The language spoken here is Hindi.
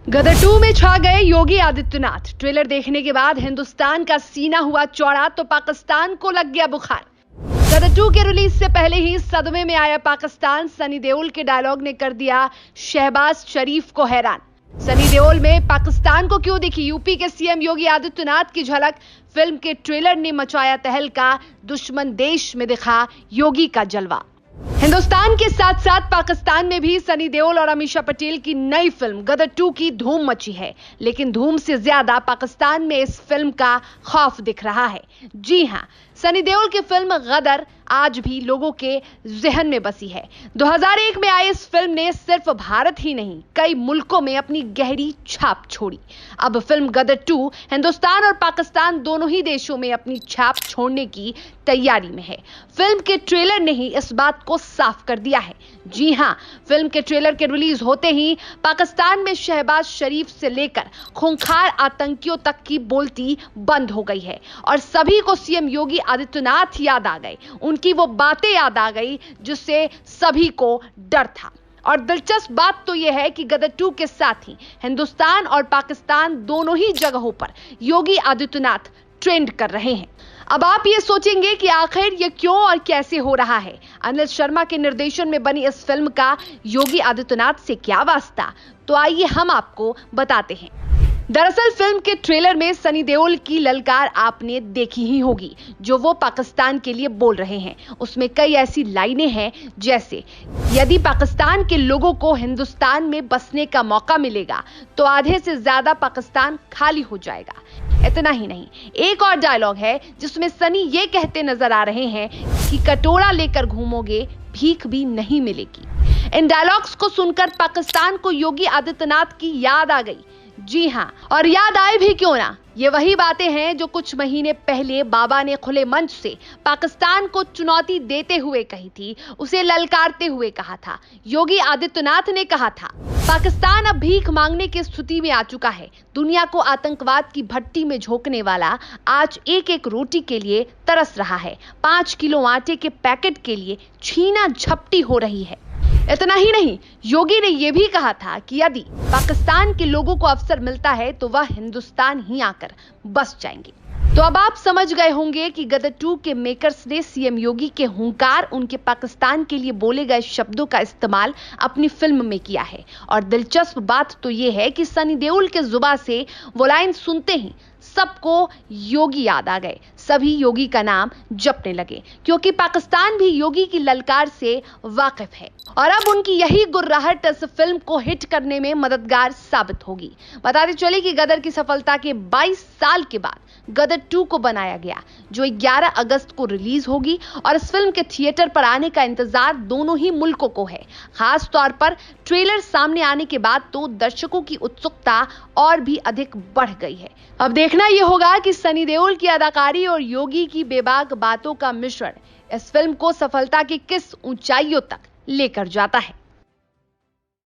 गदर 2 में छा गए योगी आदित्यनाथ। ट्रेलर देखने के बाद हिंदुस्तान का सीना हुआ चौड़ा तो पाकिस्तान को लग गया बुखार। गदर 2 के रिलीज से पहले ही सदमे में आया पाकिस्तान। सनी देओल के डायलॉग ने कर दिया शहबाज शरीफ को हैरान। सनी देओल में पाकिस्तान को क्यों दिखी यूपी के सीएम योगी आदित्यनाथ की झलक। फिल्म के ट्रेलर ने मचाया तहलका। दुश्मन देश में दिखा योगी का जलवा। हिंदुस्तान के साथ साथ पाकिस्तान में भी सनी देओल और अमीषा पटेल की नई फिल्म गदर 2 की धूम मची है, लेकिन धूम से ज्यादा पाकिस्तान में इस फिल्म का खौफ दिख रहा है। जी हां, सनी देओल की फिल्म गदर आज भी लोगों के जहन में बसी है। 2001 में आई इस फिल्म ने सिर्फ भारत ही नहीं कई मुल्कों में अपनी गहरी छाप छोड़ी। अब फिल्म गदर 2 हिंदुस्तान और पाकिस्तान दोनों ही देशों में अपनी छाप छोड़ने की तैयारी में है। फिल्म के ट्रेलर ने ही इस बात को साफ कर दिया है। जी हां, फिल्म के ट्रेलर के रिलीज होते ही पाकिस्तान में शहबाज शरीफ से लेकर खूंखार आतंकियों तक की बोलती बंद हो गई है और सभी को सीएम योगी आदित्यनाथ याद आ गए। उनकी वो बातें याद आ गई जिससे सभी को डर था। और दिलचस्प बात तो यह है कि गदर 2 के साथ ही हिंदुस्तान और पाकिस्तान दोनों ही जगहों पर योगी आदित्यनाथ ट्रेंड कर रहे हैं। अब आप ये सोचेंगे कि आखिर ये क्यों और कैसे हो रहा है। अनिल शर्मा के निर्देशन में बनी इस फिल्म का योगी आदित्यनाथ से क्या वास्ता, तो आइए हम आपको बताते हैं। दरअसल फिल्म के ट्रेलर में सनी देओल की ललकार आपने देखी ही होगी जो वो पाकिस्तान के लिए बोल रहे हैं। उसमें कई ऐसी लाइनें हैं जैसे यदि पाकिस्तान के लोगों को हिंदुस्तान में बसने का मौका मिलेगा तो आधे से ज्यादा पाकिस्तान खाली हो जाएगा। इतना ही नहीं, एक और डायलॉग है जिसमें सनी ये कहते नजर आ रहे हैं कि कटोरा लेकर घूमोगे भीख भी नहीं मिलेगी। इन डायलॉग्स को सुनकर पाकिस्तान को योगी आदित्यनाथ की याद आ गई। जी हां, और याद आए भी क्यों ना, ये वही बातें हैं जो कुछ महीने पहले बाबा ने खुले मंच से पाकिस्तान को चुनौती देते हुए कही थी, उसे ललकारते हुए कहा था। योगी आदित्यनाथ ने कहा था पाकिस्तान अब भीख मांगने की स्थिति में आ चुका है। दुनिया को आतंकवाद की भट्टी में झोंकने वाला आज एक एक रोटी के लिए तरस रहा है। 5 किलो आटे के पैकेट के लिए छीना झपटी हो रही है। इतना ही नहीं, योगी ने यह भी कहा था कि यदि पाकिस्तान के लोगों को अवसर मिलता है तो वह हिंदुस्तान ही आकर बस जाएंगे। तो अब आप समझ गए होंगे कि गदर 2 के मेकर्स ने सीएम योगी के हुंकार, उनके पाकिस्तान के लिए बोले गए शब्दों का इस्तेमाल अपनी फिल्म में किया है। और दिलचस्प बात तो यह है कि सनी देओल के जुबान से वो लाइन सुनते ही सबको योगी याद आ गए। सभी योगी का नाम जपने लगे क्योंकि पाकिस्तान भी योगी की ललकार से वाकिफ है और अब उनकी यही गुर्राहट इस फिल्म को हिट करने में मददगार साबित होगी। बताते चले कि गदर की सफलता के 22 साल के बाद गदर 2 को बनाया गया जो 11 अगस्त को रिलीज होगी और इस फिल्म के थिएटर पर आने का इंतजार दोनों ही मुल्कों को है। खास तौर पर ट्रेलर सामने आने के बाद तो दर्शकों की उत्सुकता और भी अधिक बढ़ गई है। अब देखना यह होगा कि सनी देओल की अदाकारी और योगी की बेबाक बातों का मिश्रण इस फिल्म को सफलता की किस ऊंचाइयों तक लेकर जाता है।